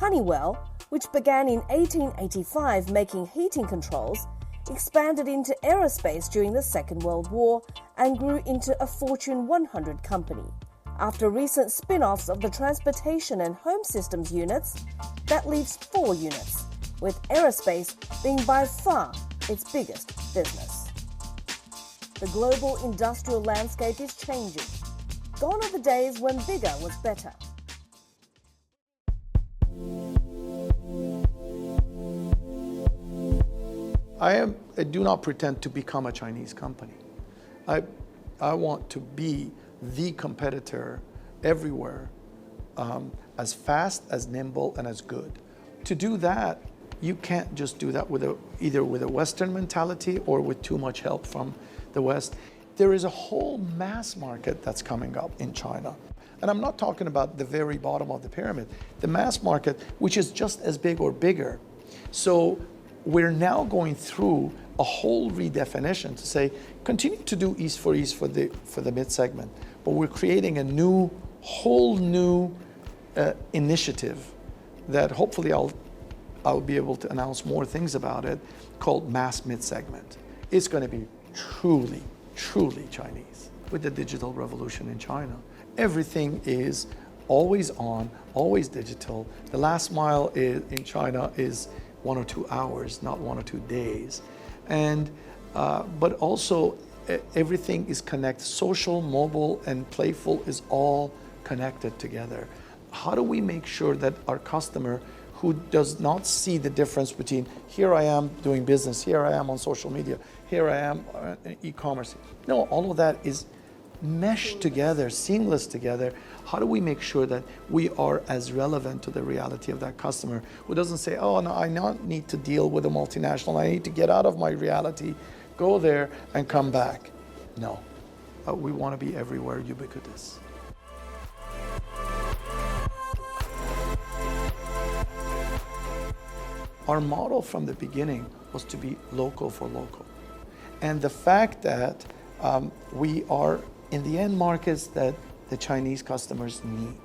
Honeywell, which began in 1885 making heating controls, expanded into aerospace during the Second World War and grew into a Fortune 100 company. After recent spin-offs of the transportation and home systems units, that leaves 4 units, with aerospace being by far its biggest business. The global industrial landscape is changing. Gone are the days when bigger was better. I do not pretend to become a Chinese company. I want to be the competitor everywhere, as fast, as nimble, and as good. To do that, you can't just do that with either with a Western mentality or with too much help from the West. There is a whole mass market that's coming up in China. And I'm not talking about the very bottom of the pyramid, the mass market, which is just as big or bigger. So we're now going through a whole redefinition to say, continue to do East for the mid-segment, but we're creating a whole new initiative that hopefully I'll be able to announce more things about it, called mass mid-segment. It's going to be truly, truly Chinese. With the digital revolution in China, everything is always on, always digital. The last mile in China is 1 or 2 hours, not 1 or 2 days. And, but also everything is connected. Social, mobile, and playful is all connected together. How do we make sure that our customer who does not see the difference between here I am doing business, here I am on social media, here I am in e-commerce. No, all of that is meshed together, seamless together. How do we make sure that we are as relevant to the reality of that customer who doesn't say, oh, no, I not need to deal with a multinational, I need to get out of my reality, go there and come back. No, we want to be everywhere, ubiquitous. Our model from the beginning was to be local for local. And the fact that we are in the end markets that the Chinese customers need.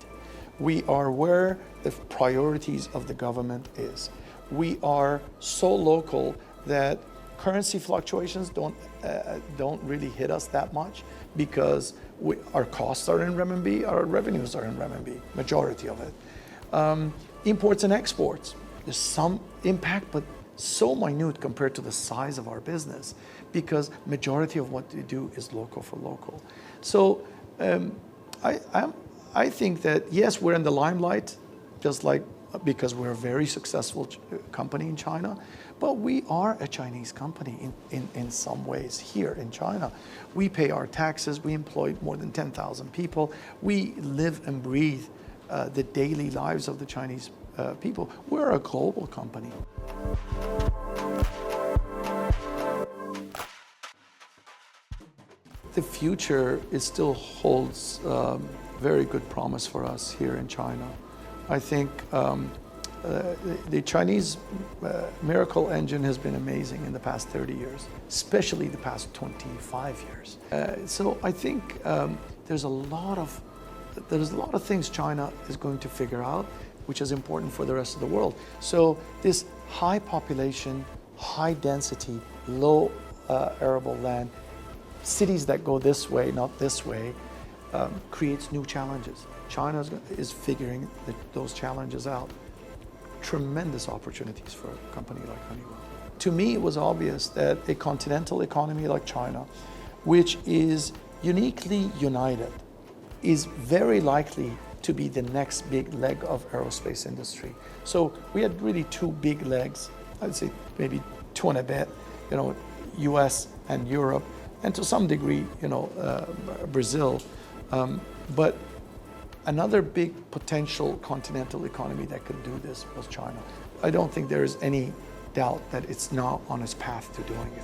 We are where the priorities of the government is. We are so local that currency fluctuations don't really hit us that much because our costs are in renminbi, our revenues are in renminbi, majority of it. Imports and exports, there's some impact, but so minute compared to the size of our business because majority of what we do is local for local. So I think that, yes, we're in the limelight, just like because we're a very successful company in China, but we are a Chinese company in some ways here in China. We pay our taxes, we employ more than 10,000 people, we live and breathe the daily lives of the Chinese people. We're a global company. The future still holds very good promise for us here in China. I think the Chinese miracle engine has been amazing in the past 30 years, especially the past 25 years. So I think there's a lot of things China is going to figure out, which is important for the rest of the world. So this high population, high density, low arable land, cities that go this way, not this way, creates new challenges. China is figuring those challenges out. Tremendous opportunities for a company like Honeywell. To me, it was obvious that a continental economy like China, which is uniquely united, is very likely to be the next big leg of aerospace industry. So we had really 2 big legs, I'd say maybe 2 and a bit, US and Europe, and to some degree, Brazil. But another big potential continental economy that could do this was China. I don't think there is any doubt that it's now on its path to doing it.